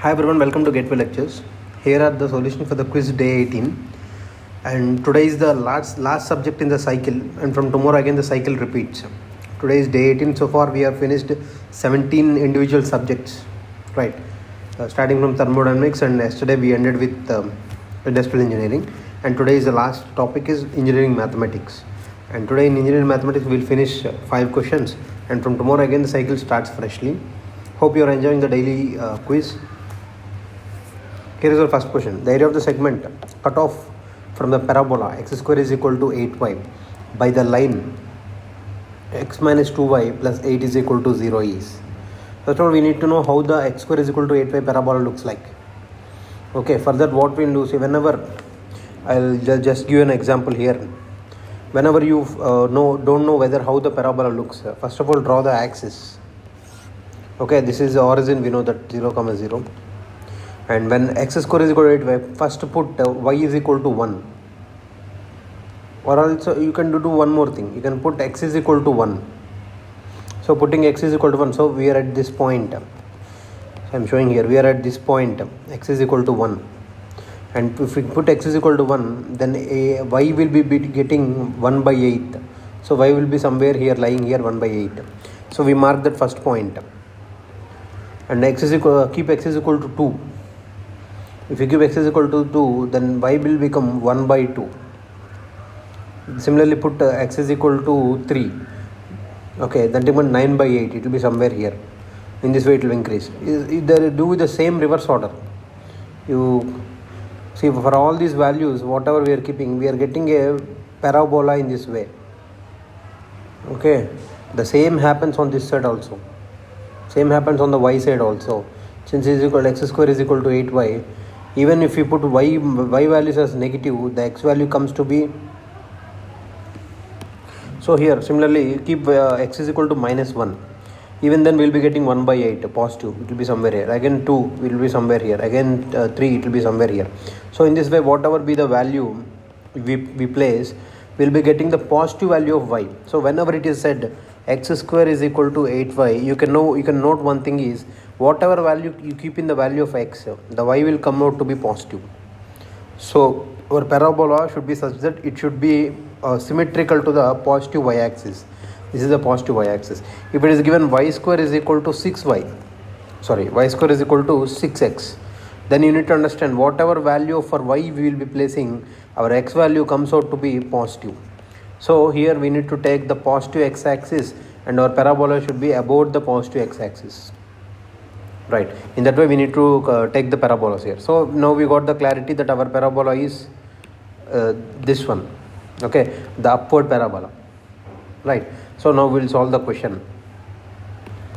Hi everyone, welcome to Gateway Lectures. Here are the solutions for the quiz day 18. And today is the last subject in the cycle, and from tomorrow again the cycle repeats. Today is day 18. So far we have finished 17 individual subjects, right? Starting from thermodynamics, and yesterday we ended with industrial engineering. And today is the last topic is engineering mathematics. And today in engineering mathematics we'll finish 5 questions, and from tomorrow again the cycle starts freshly. Hope you are enjoying the daily quiz. Here is our first question. The area of the segment cut off from the parabola x square is equal to 8y by the line x minus 2y plus 8 is equal to 0 is. First of all, we need to know how the x square is equal to 8y parabola looks like. Okay, for that what we will do, see, whenever I'll just give an example here. Whenever you don't know whether how the parabola looks, first of all draw the axis. Okay, this is the origin, we know that 0, 0. And when x square is equal to 8y, first put y is equal to 1. Or also you can do one more thing. You can put x is equal to 1. So putting x is equal to 1. So we are at this point. So I am showing here. We are at this point. X is equal to 1. And if we put x is equal to 1, then y will be getting 1 by 8. So y will be somewhere here, lying here 1 by 8. So we mark that first point. And x is equal, keep x is equal to 2. If you give x is equal to 2, then y will become 1 by 2. Similarly, put x is equal to 3. Okay, then even 9 by 8, it will be somewhere here. In this way, it will increase. Either do the same reverse order. You see, for all these values, whatever we are keeping, we are getting a parabola in this way. Okay, the same happens on this side also. Same happens on the y side also. Since x square is equal to 8y, even if you put y values as negative, the x value comes to be. So here similarly keep x is equal to minus 1. Even then we will be getting 1 by 8 positive. It will be somewhere here. Again 2 will be somewhere here. Again 3 it will be somewhere here. So in this way, whatever be the value we place, we will be getting the positive value of y. So whenever it is said x square is equal to 8y, you can note one thing is, whatever value you keep in the value of x, the y will come out to be positive. So our parabola should be such that it should be symmetrical to the positive y-axis. This is the positive y-axis. If it is given y square is equal to 6y, y square is equal to 6x, then you need to understand whatever value for y we will be placing, our x value comes out to be positive. So here we need to take the positive x-axis, and our parabola should be about the positive x-axis. Right. In that way, we need to take the parabolas here. So now we got the clarity that our parabola is this one. Okay, the upward parabola. Right. So now we will solve the question.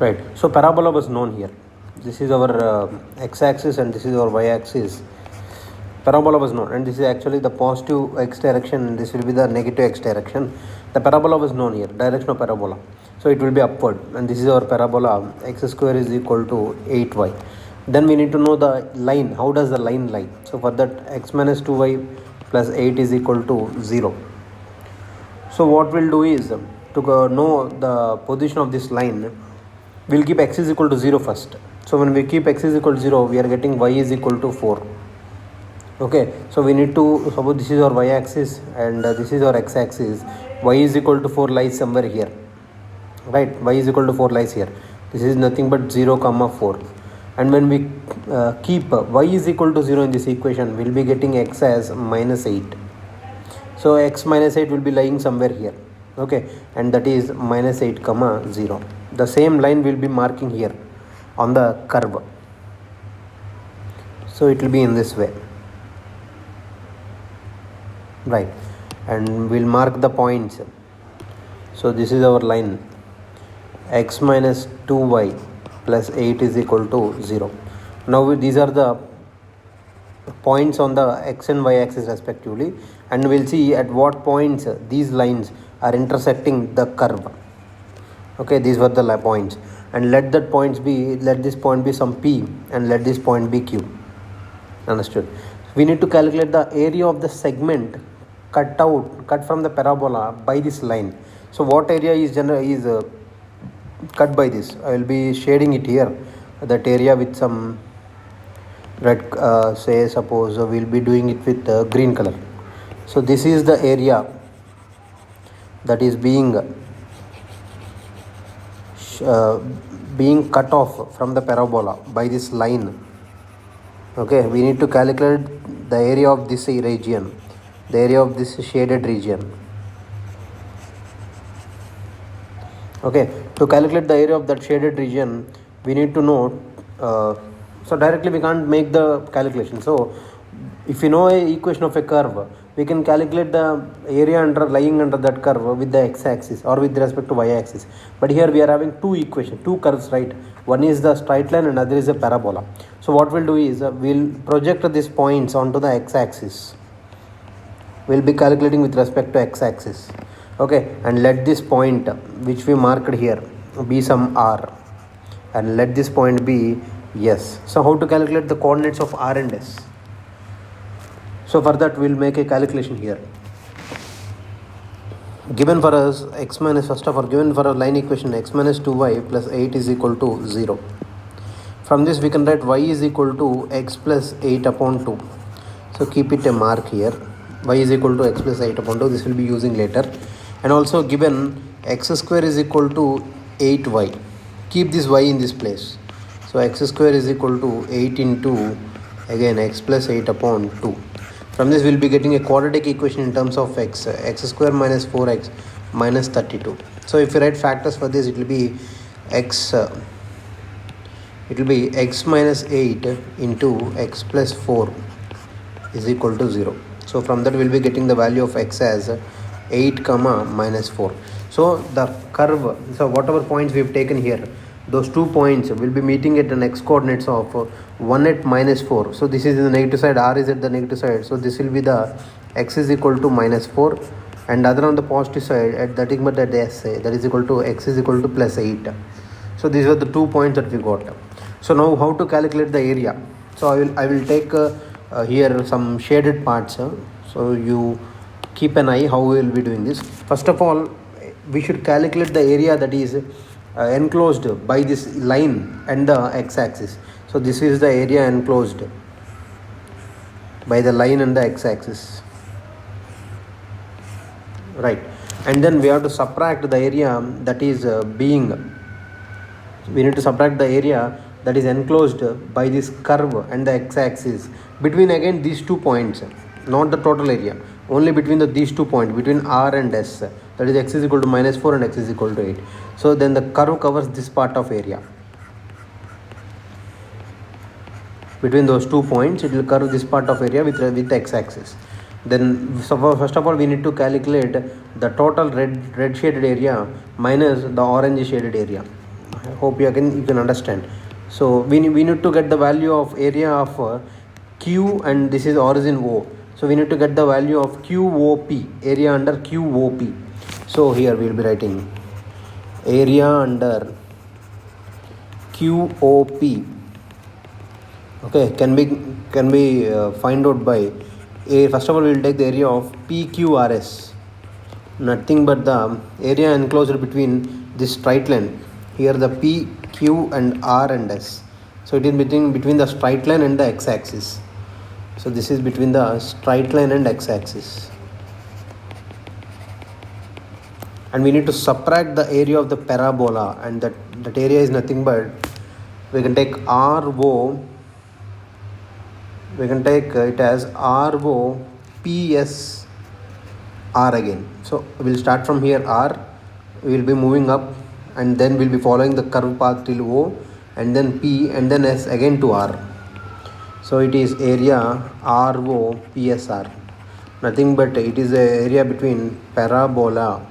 Right. So parabola was known here. This is our x-axis and this is our y-axis. Parabola was known, and this is actually the positive x direction, and this will be the negative x direction. The parabola was known here, direction of parabola. So it will be upward, and this is our parabola, x square is equal to 8y. Then we need to know the line. How does the line lie? So for that, x minus 2y plus 8 is equal to 0. So what we'll do is, to know the position of this line, we'll keep x is equal to 0 first. So when we keep x is equal to 0, we are getting y is equal to 4. Okay, so we need to suppose this is our y-axis and this is our x-axis. Y is equal to 4 lies somewhere here, right? Y is equal to 4 lies here. This is nothing but 0, 4. And when we keep y is equal to 0 in this equation, we'll be getting x as minus 8. So x minus 8 will be lying somewhere here. Okay, and that is minus 8, 0. The same line will be marking here on the curve. So it will be in this way. Right, and we'll mark the points. So this is our line, x minus 2y plus 8 is equal to 0. Now these are the points on the x and y axis respectively, and we'll see at what points these lines are intersecting the curve. Okay, these were the points, and let this point be some p, and let this point be q. Understood? We need to calculate the area of the segment cut from the parabola by this line. So what area is cut by this? I will be shading it here, that area with some red, say suppose we'll be doing it with green color. So this is the area that is uh, being cut off from the parabola by this line. Okay, we need to calculate the area of this region, the area of this shaded region. Okay, to calculate the area of that shaded region, we need to know, so directly we can't make the calculation. So if you know a equation of a curve, we can calculate the area lying under that curve with the x-axis or with respect to y-axis. But here we are having two equations, two curves, right? One is the straight line and other is a parabola. So what we'll do is we'll project these points onto the x-axis. We'll be calculating with respect to x-axis. Okay, and let this point which we marked here be some r, and let this point be s. So how to calculate the coordinates of r and s? So for that we'll make a calculation here. Given for us x minus, first of all, given for a line equation x minus 2y plus 8 is equal to 0. From this we can write y is equal to x plus 8 upon 2. So keep it a mark here. Y is equal to x plus 8 upon 2. This will be using later. And also given x square is equal to 8y. Keep this y in this place. So x square is equal to 8 into again x plus 8 upon 2. From this we will be getting a quadratic equation in terms of x square minus 4x minus 32. So if you write factors for this, it will be x minus 8 into x plus 4 is equal to 0. So from that we will be getting the value of x as 8 comma minus 4. So the curve, so whatever points we have taken here, those 2 points will be meeting at an x coordinates of 1 at minus 4. So this is in the negative side, r is at the negative side. So this will be the x is equal to minus 4, and other on the positive side at that s, that is equal to x is equal to plus 8. So these are the 2 points that we got. So now how to calculate the area? So I will take here some shaded parts. So you keep an eye how we will be doing this. First of all, we should calculate the area that is enclosed by this line and the x-axis. So this is the area enclosed by the line and the x-axis, right? And then we have to subtract the area that is we need to subtract the area that is enclosed by this curve and the x-axis between again these 2 points, not the total area, only between these 2 points, between r and s, that is x is equal to minus 4 and x is equal to 8. So then the curve covers this part of area. Between those 2 points, it will curve this part of area with the x-axis. Then first of all we need to calculate the total red shaded area minus the orange shaded area. I hope you can understand. So we need to get the value of area of Q, and this is origin O. So we need to get the value of QOP, area under QOP. So here we will be writing area under QOP. Okay, can be find out by first of all we will take the area of PQRS, nothing but the area enclosed between this straight line. Here the P, Q and R and S. So it is between the straight line and the x-axis. So this is between the straight line and x-axis. And we need to subtract the area of the parabola, and that area is nothing but, we can take RO, we can take it as RO PS R again. So we will start from here R, we will be moving up, and then we will be following the curve path till O, and then P, and then S again to R. So it is area RO PSR, nothing but it is the area between parabola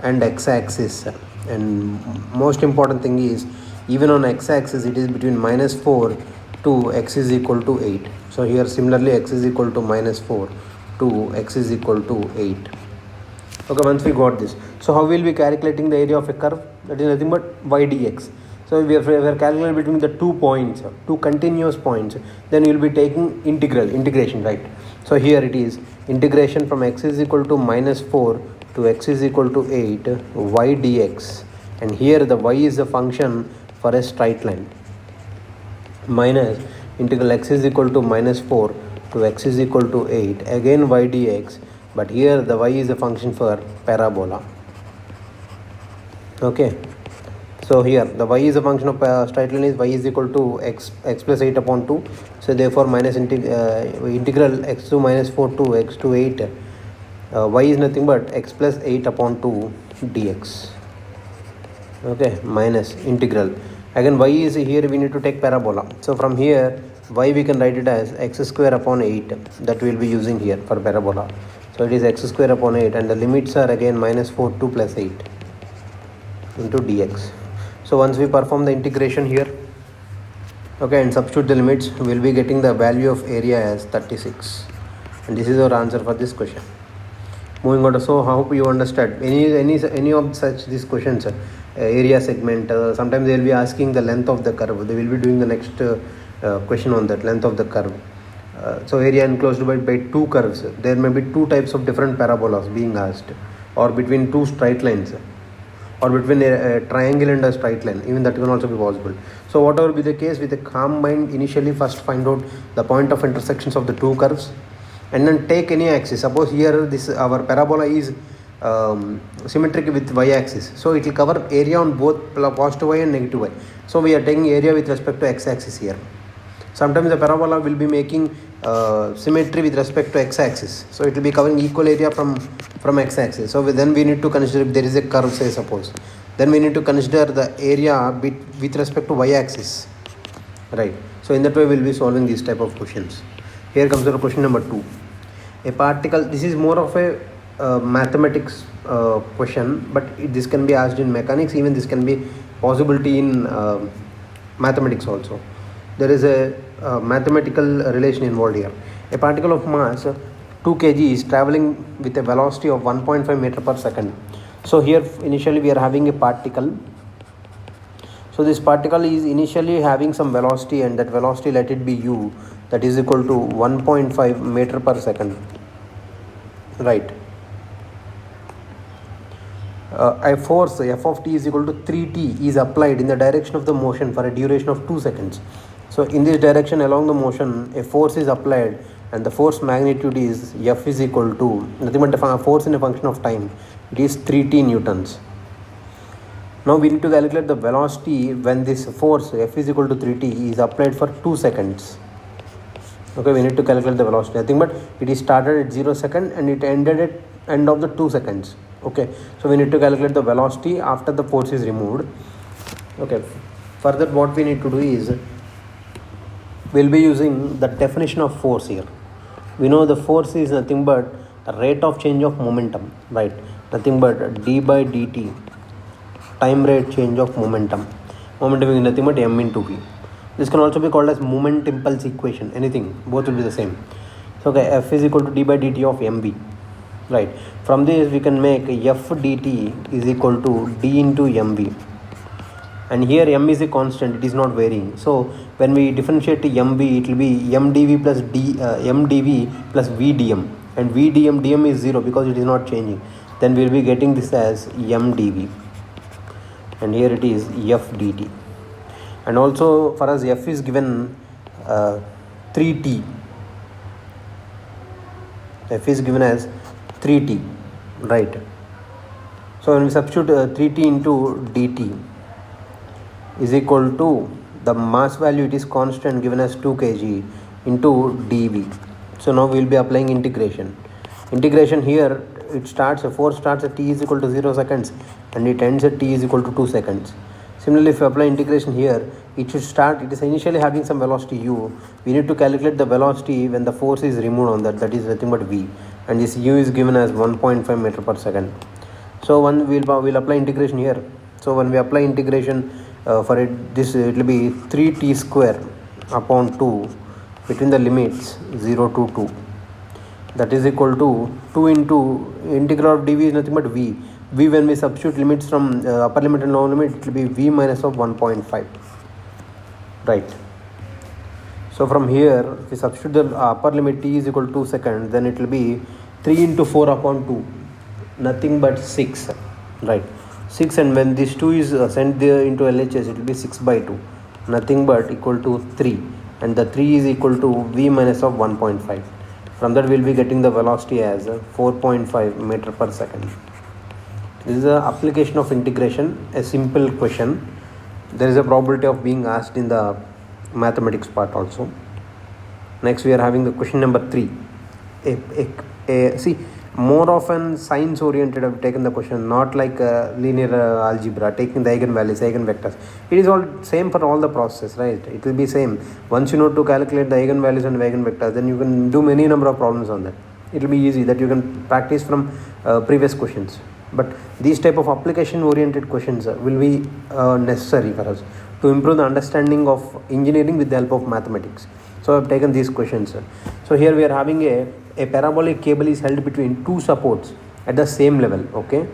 and x-axis. And most important thing is, even on x-axis it is between minus 4 to x is equal to 8. So here similarly x is equal to minus 4 to x is equal to 8. Okay, once we got this, so how will we calculating the area of a curve? That is nothing but y dx. So we are calculating between the 2 points, 2 continuous points. Then we will be taking integration, right? So here it is integration from x is equal to minus 4 to x is equal to 8 y dx, and here the y is a function for a straight line, minus integral x is equal to minus 4 to x is equal to 8, again y dx, but here the y is a function for parabola. Okay, so here the y is a function of straight line is y is equal to x plus 8 upon 2, so therefore minus integral x to minus 4 to x to 8, y is nothing but x plus 8 upon 2 dx. Okay, minus integral, again y is here, we need to take parabola, so from here y we can write it as x square upon 8, that we will be using here for parabola. So it is x square upon 8, and the limits are again minus 4 2 plus 8 into dx. So once we perform the integration here, okay, and substitute the limits, we will be getting the value of area as 36, and this is our answer for this question. Moving on, so I hope you understand any of such these questions, area segment, sometimes they will be asking the length of the curve, they will be doing the next question on that length of the curve. So area enclosed by two curves, there may be two types of different parabolas being asked, or between two straight lines, or between a triangle and a straight line, even that can also be possible. So whatever be the case, with a calm mind, initially first find out the point of intersections of the two curves, and then take any axis. Suppose here this our parabola is symmetric with y-axis, so it will cover area on both positive y and negative y. So we are taking area with respect to x-axis here. Sometimes the parabola will be making symmetry with respect to x-axis, so it will be covering equal area from x-axis. So then we need to consider, if there is a curve, say suppose, then we need to consider the area with respect to y-axis, right? So in that way we will be solving these type of questions. Here comes our question number 2. A particle, this is more of a mathematics question, but this can be asked in mechanics, even this can be possibility in mathematics also. There is a mathematical relation involved here. A particle of mass 2 kg is traveling with a velocity of 1.5 meter per second. So here initially we are having a particle. So this particle is initially having some velocity, and that velocity, let it be u, that is equal to 1.5 meter per second, right? A force f of t is equal to 3t is applied in the direction of the motion for a duration of 2 seconds. So in this direction along the motion, a force is applied, and the force magnitude is F is equal to nothing but a force in a function of time. It is 3t newtons. Now we need to calculate the velocity when this force F is equal to 3t is applied for 2 seconds. Okay, we need to calculate the velocity. Nothing but it is started at 0 second and it ended at end of the 2 seconds. Okay, so we need to calculate the velocity after the force is removed. Okay, further what we need to do is, we'll be using the definition of force here. We know the force is nothing but the rate of change of momentum, right? Nothing but d by dt, time rate change of momentum. Momentum is nothing but m into v. This can also be called as moment impulse equation, anything, both will be the same. So okay, F is equal to d by dt of mv, right? From this we can make F dt is equal to d into mv. And here m is a constant, it is not varying. So when we differentiate to mv, it will be m dv plus m dv plus v dm, and v dm is 0 because it is not changing. Then we will be getting this as m dv, and here it is f dt. And also for us f is given 3t. F is given as 3t, right? So when we substitute 3t into dt is equal to the mass value, it is constant, given as 2 kg into dv. So now we will be applying integration. Integration here, it starts, a force starts at t is equal to 0 seconds and it ends at t is equal to 2 seconds. Similarly, if you apply integration here, it should start, it is initially having some velocity u. We need to calculate the velocity when the force is removed on that, that is nothing but v, and this u is given as 1.5 meter per second. So we'll apply integration here. So when we apply integration for it, this it will be 3t square upon 2 between the limits 0 to 2, that is equal to 2 into integral of dv is nothing but v. V, when we substitute limits from upper limit and lower limit, it will be v minus of 1.5, right? So from here, if we substitute the upper limit t is equal to 2 seconds, then it will be 3 into 4 upon 2, nothing but 6, right? 6, and when this 2 is sent there into LHS, it will be 6 by 2, nothing but equal to 3. and the 3 is equal to v minus of 1.5. From that we will be getting the velocity as 4.5 meter per second. This is the application of integration, a simple question. There is a probability of being asked in the mathematics part also. Next we are having the question number 3. See, more often science oriented have taken the question, not like linear algebra, taking the eigenvalues, eigenvectors. It is all same for all the processes, right? It will be same. Once you know to calculate the eigenvalues and eigenvectors, then you can do many number of problems on that. It will be easy that you can practice from previous questions. But these type of application oriented questions will be necessary for us to improve the understanding of engineering with the help of mathematics. So I have taken these questions. So here we are having a parabolic cable is held between two supports at the same level. Okay,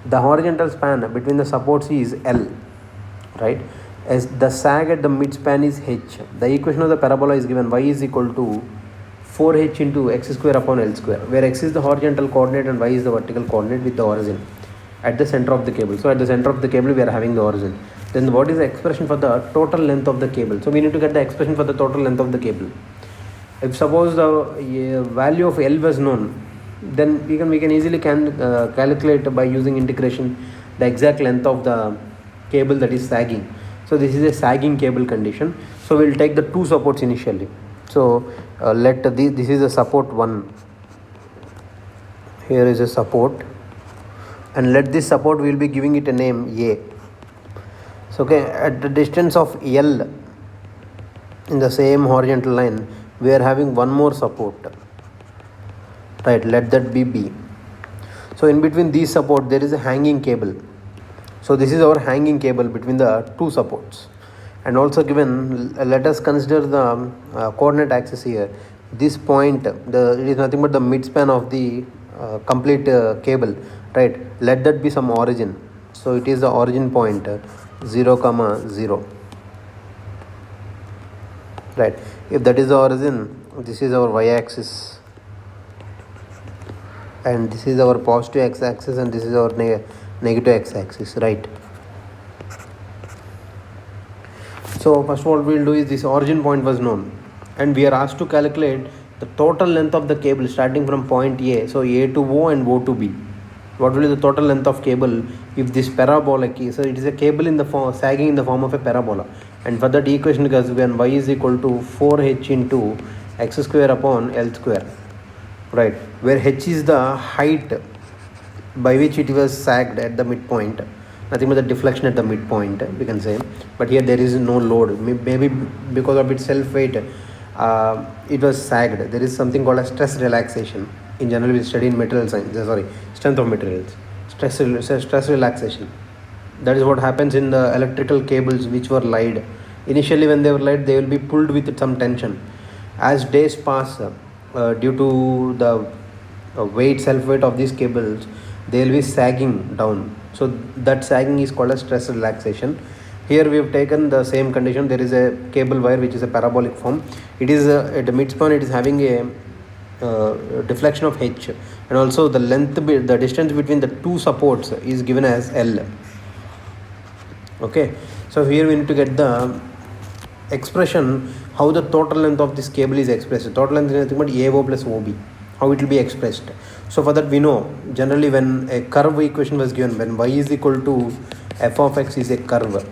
the horizontal span between the supports is L, right? As the sag at the mid span is H. The equation of the parabola is given: y is equal to 4h into x square upon L square, where x is the horizontal coordinate and y is the vertical coordinate with the origin at the center of the cable. So at the center of the cable we are having the origin. Then what is the expression for the total length of the cable? So we need to get the expression for the total length of the cable. If suppose the value of L was known, then we can easily calculate by using integration the exact length of the cable that is sagging. So this is a sagging cable condition. So we will take the two supports initially. So this is a support 1. Here is a support, and let this support we will be giving it a name A. So okay, at the distance of L in the same horizontal line we are having one more support, right? Let that be B. So in between these support there is a hanging cable. So this is our hanging cable between the two supports. And also given, let us consider the coordinate axis here. This point, it is nothing but the midspan of the complete cable, right? Let that be some origin. So it is the origin point 0, 0, right? If that is the origin, this is our y-axis, and this is our positive x-axis, and this is our negative x-axis, right? So first of all we will do is this origin point was known, and we are asked to calculate the total length of the cable starting from point A. So A to O and O to B. What will be the total length of cable if this parabolic is, so it is a cable in the form sagging in the form of a parabola, and for that equation is given y is equal to 4h into x square upon L square, right? Where h is the height by which it was sagged at the midpoint, nothing but the deflection at the midpoint we can say, but here there is no load, maybe because of its self weight it was sagged. There is something called a stress relaxation. In general we study in material science, strength of materials, stress relaxation. That is what happens in the electrical cables which were laid. Initially when they were laid they will be pulled with some tension. As days pass, due to the self weight of these cables, they will be sagging down. So that sagging is called a stress relaxation. Here we have taken the same condition. There is a cable wire which is a parabolic form. It is at the midspan it is having a deflection of h, and also the distance between the two supports is given as L. Okay, so here we need to get the expression how the total length of this cable is expressed. Total length is nothing but AO plus OB, how it will be expressed. So for that we know generally when a curve equation was given, when y is equal to f of x is a curve,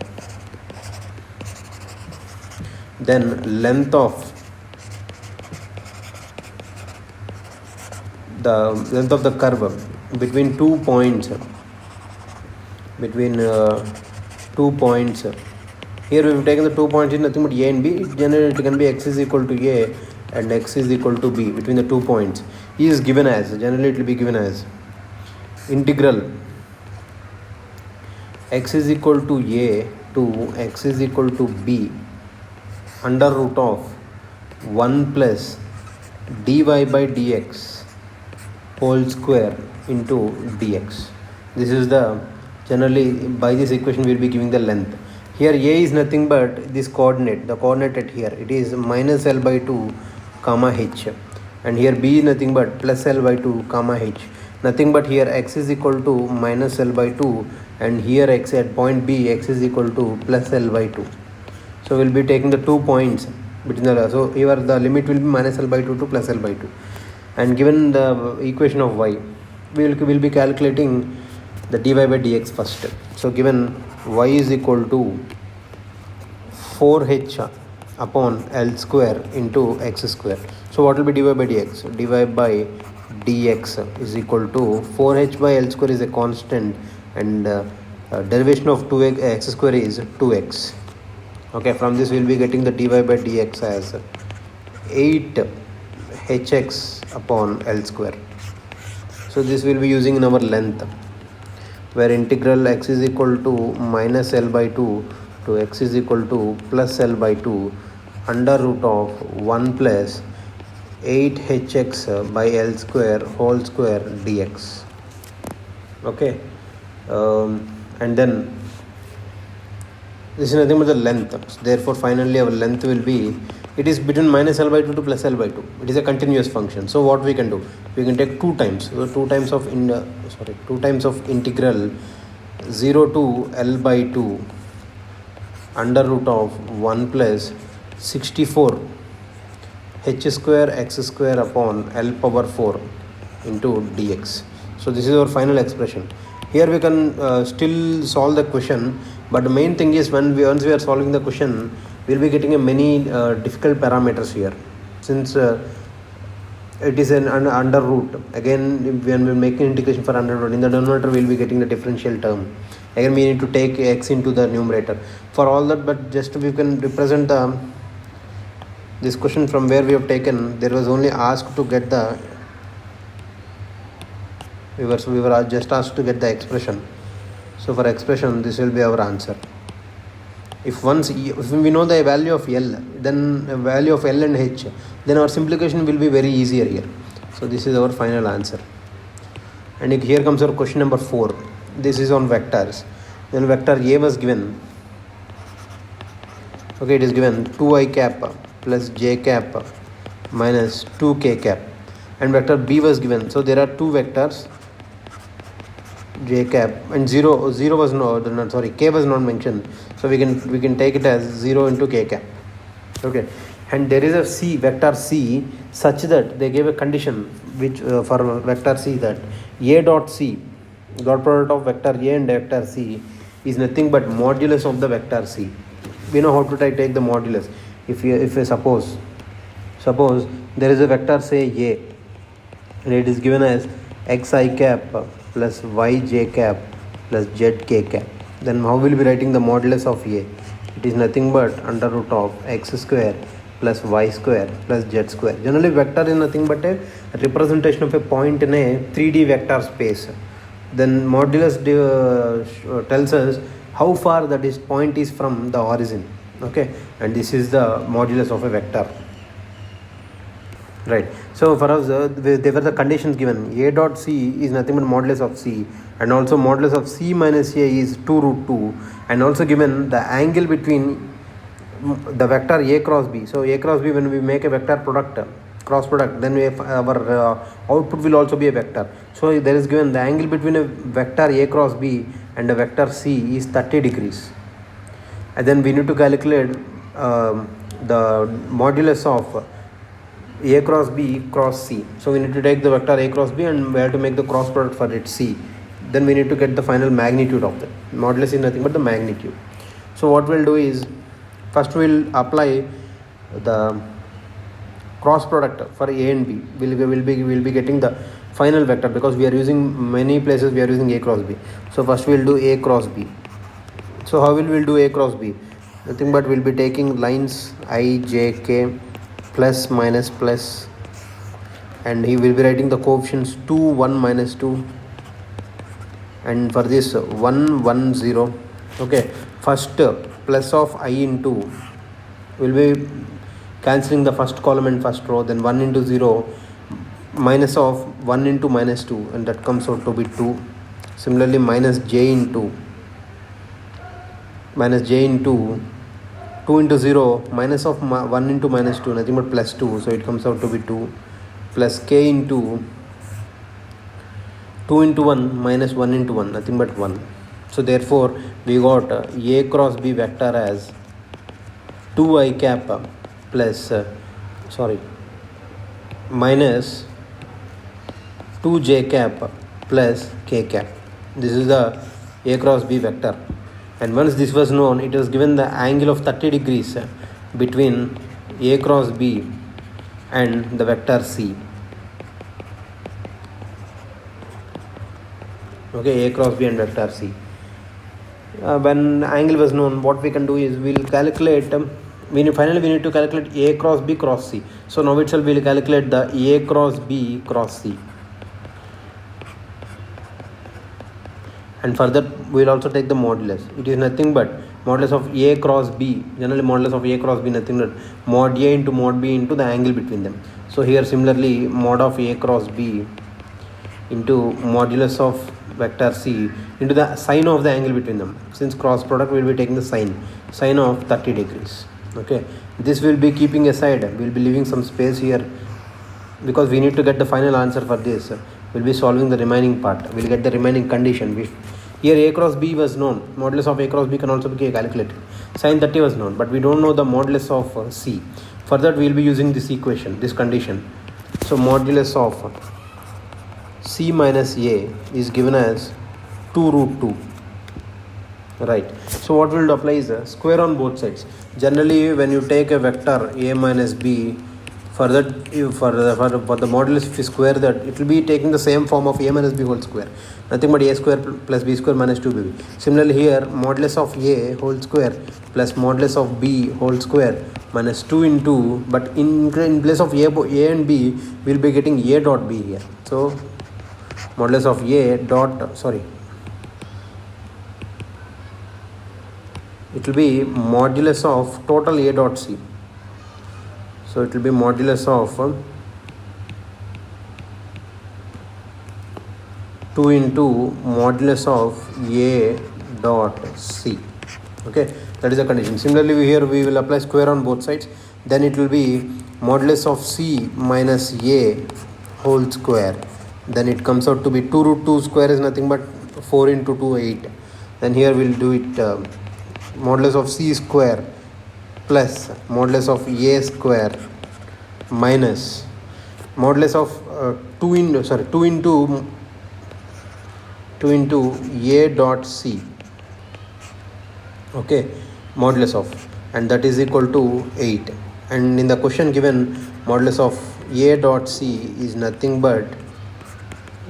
then length of the curve between 2 points, here we have taken the 2 points is nothing but A and B. Generally it can be x is equal to A and x is equal to B. Between the 2 points is given as, generally it will be given as integral x is equal to A to x is equal to B under root of 1 plus dy by dx whole square into dx. This is the, generally by this equation we will be giving the length. Here A is nothing but this coordinate, the coordinate at here, it is minus L by 2 comma h, and here B is nothing but plus L by 2 comma h, nothing but here x is equal to minus L by 2, and here x at point B x is equal to plus L by 2. So we'll be taking the 2 points between the, so here the limit will be minus L by 2 to plus L by 2, and given the equation of y, we'll be calculating the dy by dx first. So given y is equal to 4h upon L square into x square. So what will be dy by dx? Dy by dx is equal to 4h by L square is a constant, and derivation of 2x square is 2x. Okay, from this we'll be getting the dy by dx as 8hx upon L square. So this will be using in our length, where integral x is equal to minus L by 2 to x is equal to plus L by 2 under root of 1 plus 8hx by L square whole square dx. Okay, and then this is nothing but the length. Therefore finally our length will be, it is between minus L by 2 to plus L by 2. It is a continuous function. So what we can do, we can take 2 times. So 2 times of integral 0 to L by 2 under root of 1 plus 64 h square x square upon L power 4 into dx. So this is our final expression. Here we can still solve the question, but the main thing is once we are solving the question, we will be getting a many difficult parameters here, since it is an under root. Again, when we make an integration for under root, in the denominator we will be getting the differential term. Again we need to take x into the numerator for all that, but just we can represent this question from where we have taken. There was only asked to get the, we were just asked to get the expression. So for expression, this will be our answer. If we know the value of L, then the value of L and H, then our simplification will be very easier here. So this is our final answer. And here comes our question number 4. This is on vectors. Then vector A was given. Okay, it is given 2i cap plus j cap minus 2k cap. And vector B was given. So there are 2 vectors, j cap, and k was not mentioned, so we can take it as 0 into k cap. Okay, and there is a C, vector C, such that they gave a condition which for vector C, that A dot C, dot product of vector A and vector C, is nothing but modulus of the vector C. We know how to take the modulus. If suppose there is a vector, say A, and it is given as xi cap plus yj cap plus zk cap, then how will we be writing the modulus of A? It is nothing but under root of x square plus y square plus z square. Generally vector is nothing but a representation of a point in a 3D vector space. Then modulus tells us how far that is point is from the origin. Okay, and this is the modulus of a vector. Right. So for us, there were the conditions given. A dot C is nothing but modulus of C, and also modulus of C minus A is 2 root 2, and also given the angle between the vector A cross B. So A cross B, when we make a vector cross product, then our output will also be a vector. So there is given the angle between a vector A cross B and a vector C is 30 degrees. And then we need to calculate the modulus of A cross B cross C. So we need to take the vector A cross B and we have to make the cross product for it C. Then we need to get the final magnitude of that. Modulus is nothing but the magnitude. So what we'll do is, first we'll apply the cross product for A and B. We'll be getting the final vector, because we are using many places we are using A cross B. So first we'll do A cross B. So how will we do A cross B? Nothing but we'll be taking lines I, J, K, plus, minus, plus, and he will be writing the coefficients 2, 1, minus 2, and for this 1, 1, 0. Okay, first plus of I into, will be cancelling the first column and first row, then 1 into 0, minus of 1 into minus 2, and that comes out to be 2. Similarly minus j into 2 into 0, minus of 1 into minus 2, nothing but plus 2, so it comes out to be 2, plus k into 2 into 1 minus 1 into 1, nothing but 1. So therefore we got A cross B vector as 2 I cap plus minus 2j cap plus k cap. This is the A cross B vector, and once this was known, it was given the angle of 30 degrees between A cross B and the vector C. Okay, A cross B and vector C. When angle was known, what we can do is we'll calculate finally we need to calculate A cross B cross C. So now itself we'll calculate the A cross B cross C, and further we'll also take the modulus. It is nothing but modulus of A cross B. Generally modulus of A cross B nothing but mod A into mod B into the angle between them. So here similarly mod of A cross B into modulus of vector C into the sine of the angle between them. Since cross product, we will be taking the sine of 30 degrees. Okay, this will be keeping aside. We will be leaving some space here because we need to get the final answer for this. We will be solving the remaining part. We will get the remaining condition. Here A cross B was known. Modulus of A cross B can also be calculated. Sine 30 was known, but we don't know the modulus of C. For that we will be using this equation, this condition. So modulus of C minus A is given as 2 root 2. Right. So what we'll apply is a square on both sides. Generally, when you take a vector A minus B, for the modulus, if you square that, it will be taking the same form of A minus B whole square. Nothing but A square plus B square minus 2BB. Similarly here, modulus of A whole square plus modulus of B whole square minus 2 into, but in place of A and B, we'll be getting A dot B here. So modulus of A dot, it will be modulus of total A dot C. So it will be modulus of 2 into modulus of A dot C. Okay, that is the condition. Similarly here we will apply square on both sides. Then it will be modulus of C minus A whole square. Then it comes out to be 2 root 2 square is nothing but 4 into 2 8. Then here we'll do it modulus of C square plus modulus of A square minus modulus of 2 into A dot C. Okay, modulus of, and that is equal to 8. And in the question given, modulus of A dot C is nothing but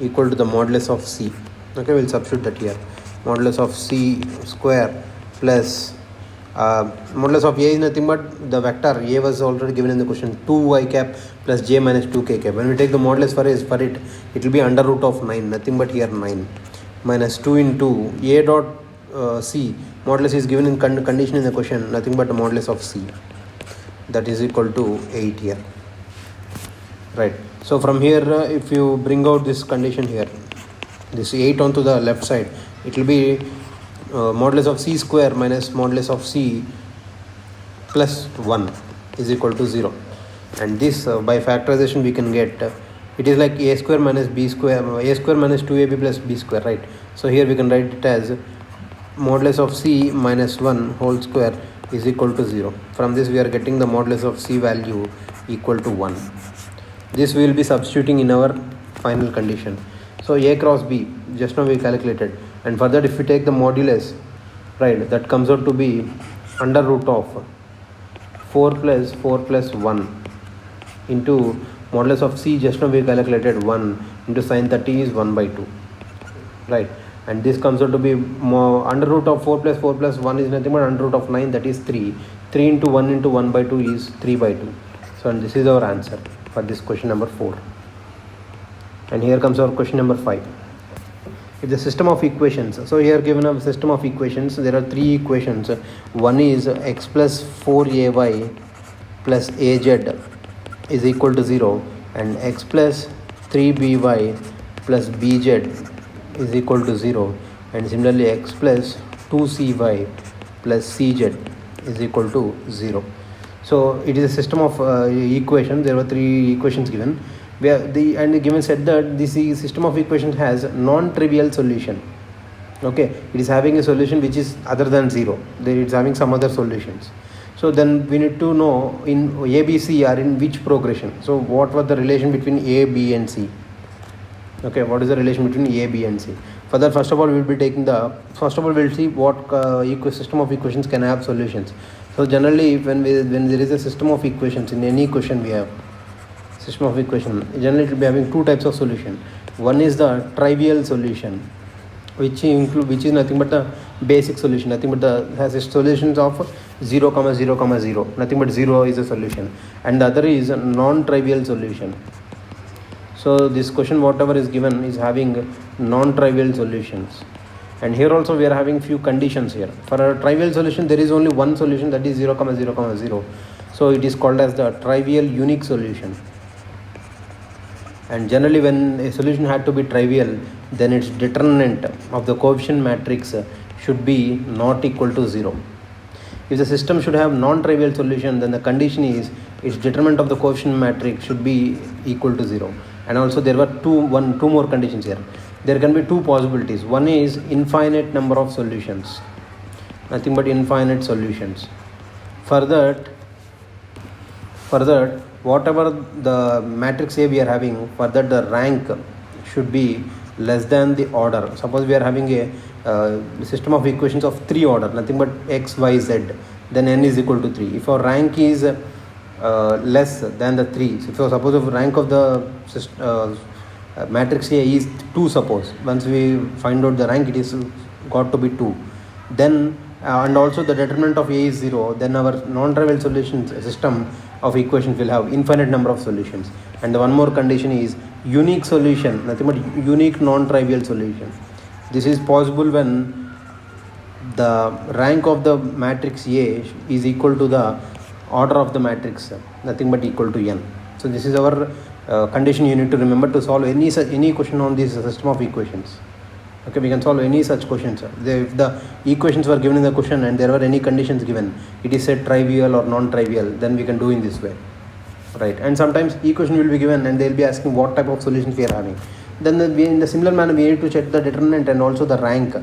equal to the modulus of C. Okay, we'll substitute that here. Modulus of C square plus modulus of A is nothing but the vector A was already given in the question, 2y cap plus j minus 2k cap. When we take the modulus for it will be under root of 9, nothing but here 9, minus 2 into A dot C. Modulus is given in condition in the question, nothing but the modulus of C, that is equal to 8 here. Right. So from here if you bring out this condition here, this 8 onto the left side, it will be modulus of C square minus modulus of C plus 1 is equal to 0. And this by factorization we can get it is like A square minus B square, A square minus 2AB plus B square, right? So here we can write it as modulus of C minus 1 whole square is equal to 0. From this we are getting the modulus of C value equal to 1. This we will be substituting in our final condition. So A cross B, just now we calculated, and further if we take the modulus, right, that comes out to be under root of 4 plus 1 into modulus of C, just now we calculated 1 into sin 30 is 1 by 2, right? And this comes out to be under root of 4 plus 1 is nothing but under root of 9, that is 3 into 1 by 2 is 3 by 2. So and this is our answer for this question number 4. And here comes our question number 5. It's a system of equations. So here given a system of equations, there are 3 equations. One is x plus 4ay plus az is equal to 0, and x plus 3by plus bz is equal to 0, and similarly x plus 2cy plus cz is equal to 0. So it is a system of equations. There were 3 equations given. And given said that this system of equations has non-trivial solution. Okay, it is having a solution which is other than 0. It is having some other solutions. So then we need to know in A, B, C are in which progression. So what was the relation between A, B and C? Okay, what is the relation between A, B and C? For that, first of all we'll see what system of equations can have solutions. So generally when there is a system of equations, in any equation we have system of equation, generally it will be having two types of solution. One is the trivial solution, which is nothing but the basic solution, nothing but has solutions of 0, 0, 0, nothing but 0 is a solution, and the other is a non-trivial solution. So this question whatever is given is having non-trivial solutions, and here also we are having few conditions here. For a trivial solution there is only one solution, that is 0, 0, 0. So it is called as the trivial unique solution. And generally when a solution had to be trivial, then its determinant of the coefficient matrix should be not equal to 0. If the system should have non-trivial solution, then the condition is its determinant of the coefficient matrix should be equal to 0. And also there were two more conditions here. There can be two possibilities. One is infinite number of solutions, nothing but infinite solutions. For that whatever the matrix A we are having, for that the rank should be less than the order. Suppose we are having a system of equations of 3 order, nothing but x, y, z, then n is equal to 3. If our rank is less than the 3, so suppose if rank of the matrix A is 2, suppose once we find out the rank, it is got to be 2, then and also the determinant of A is 0, then our non-trivial solution system of equations will have infinite number of solutions. And the one more condition is unique solution, nothing but unique non-trivial solution. This is possible when the rank of the matrix A is equal to the order of the matrix, nothing but equal to n. So this is our condition you need to remember to solve any question on this system of equations. Okay, we can solve any such questions. If the equations were given in the question and there were any conditions given, it is said trivial or non-trivial, then we can do in this way, right? And sometimes equation will be given and they will be asking what type of solutions we are having. Then in the similar manner we need to check the determinant and also the rank.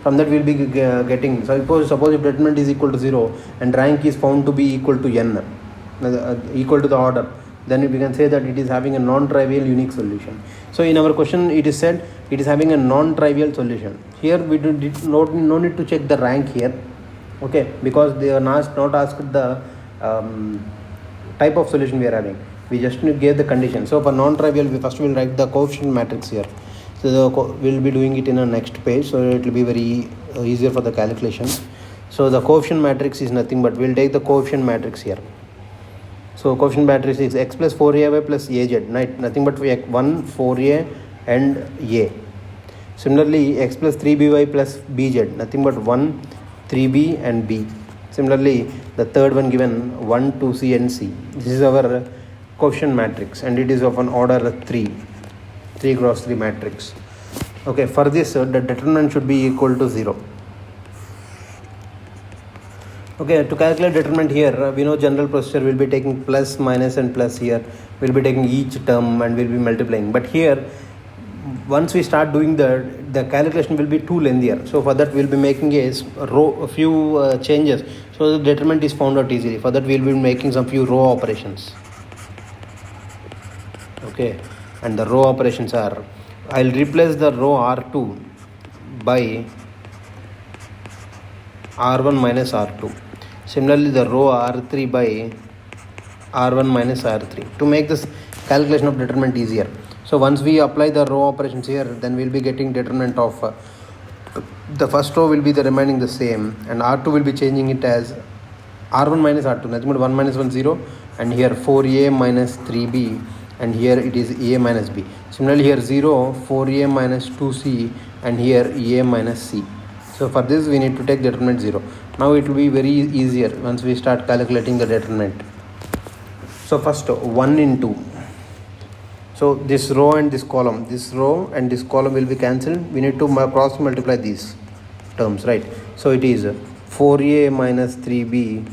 From that we will be getting, suppose if determinant is equal to 0 and rank is found to be equal to n, equal to the order, then we can say that it is having a non-trivial unique solution. So in our question it is said it is having a non-trivial solution. Here we no need to check the rank here, okay, because they are not asked the type of solution we are having. We just gave the condition. So for non-trivial we first will write the coefficient matrix here. So we'll be doing it in a next page, so it will be very easier for the calculation. So the coefficient matrix is nothing but we'll take the coefficient matrix here. So coefficient matrix is x plus 4ay plus az, nothing but 1, 4a and a. Similarly x plus 3by plus bz, nothing but 1, 3b and b. Similarly the third one given 1, 2c and c. This is our coefficient matrix and it is of an order 3 cross 3 matrix. Okay, for this the determinant should be equal to 0. Okay, to calculate determinant here, we know general procedure will be taking plus, minus and plus here. We'll be taking each term and we'll be multiplying. But here, once we start doing the calculation will be too lengthier. So for that we'll be making a few changes. So the determinant is found out easily. For that we'll be making some few row operations. Okay, and the row operations are, I'll replace the row R2 by R1 minus R2. Similarly, the row R3 by R1 minus R3 to make this calculation of determinant easier. So once we apply the row operations here, then we'll be getting determinant of the first row will be the remaining the same, and R2 will be changing it as R1 minus R2, nothing but 1 minus 1 0, and here 4a minus 3b, and here it is a minus b. Similarly here 0, 4a minus 2c, and here a minus c. So for this we need to take determinant 0. Now it will be very easier once we start calculating the determinant. So first 1 into, so this row and this column will be cancelled. We need to cross multiply these terms, right? So it is 4a minus 3b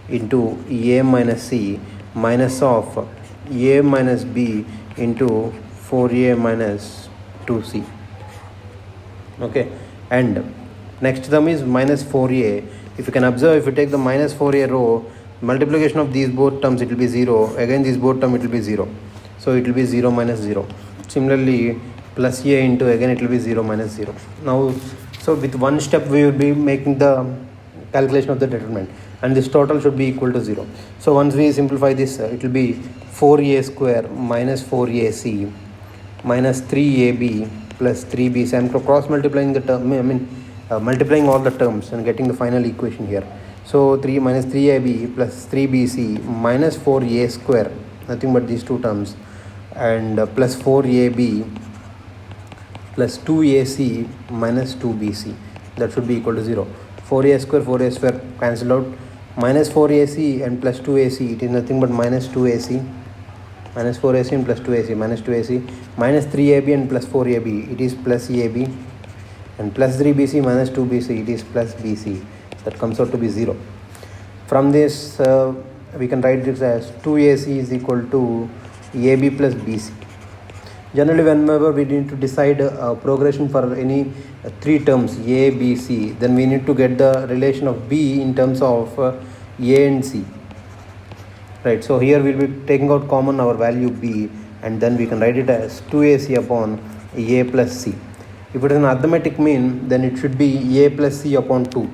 into a minus c minus of a minus b into 4a minus 2c. Okay, and next term is minus 4a If you can observe, if you take the minus 4a row, multiplication of these both terms, it will be 0. Again these both term, it will be 0. So it will be 0 minus 0. Similarly, plus a into, again it will be 0 minus 0. Now, so with one step we will be making the calculation of the determinant, and this total should be equal to 0. So once we simplify this, it will be 4a square minus 4ac minus 3ab plus 3bc. I am cross multiplying the term, multiplying all the terms and getting the final equation here. So 3 minus 3ab plus 3bc minus 4a square, nothing but these two terms, and plus 4ab plus 2ac minus 2bc, that should be equal to 0. 4a square cancelled out, minus 4ac and plus 2ac, it is nothing but minus 2ac, minus 4ac and plus 2ac, minus 2ac, minus 3ab and plus 4ab, it is plus ab, and plus 3bc minus 2bc, it is plus bc. That comes out to be 0. From this we can write this as 2ac is equal to ab plus bc. Generally, whenever we need to decide a progression for any three terms a, b, c, then we need to get the relation of b in terms of a and c. Right, so here we will be taking out common our value b, and then we can write it as 2ac upon a plus c. If it is an arithmetic mean, then it should be a plus c upon 2.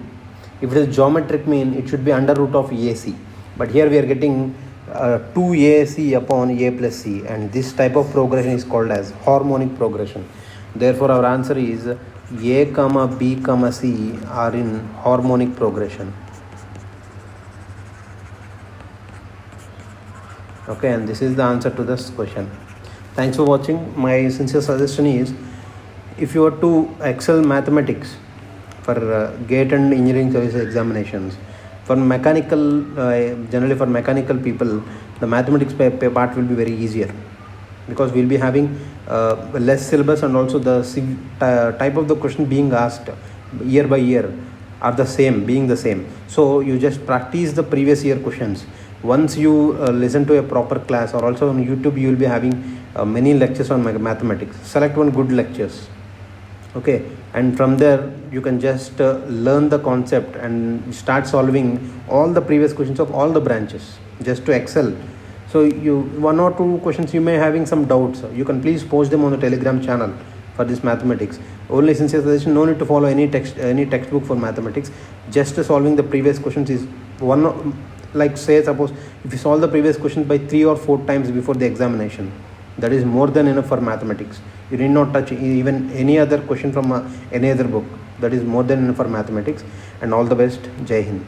If it is geometric mean, it should be under root of ac. But here we are getting 2ac upon a plus c, and this type of progression is called as harmonic progression. Therefore our answer is a comma b comma c are in harmonic progression. Okay, and this is the answer to this question. Thanks for watching. My sincere suggestion is, if you are to excel mathematics for GATE and engineering services examinations, for mechanical, generally for mechanical people, the mathematics part will be very easier, because we'll be having less syllabus, and also the type of the question being asked year by year are the same, being the same. So you just practice the previous year questions. Once you listen to a proper class, or also on YouTube you will be having many lectures on mathematics. Select one good lectures, okay, and from there you can just learn the concept and start solving all the previous questions of all the branches just to excel. So you, one or two questions you may having some doubts, you can please post them on the Telegram channel for this mathematics. Only sincere suggestion, no need to follow any textbook for mathematics. Just solving the previous questions is one, like say suppose if you solve the previous questions by 3 or 4 times before the examination, that is more than enough for mathematics. You need not touch even any other question from any other book. That is more than enough for mathematics. And all the best. Jai Hind.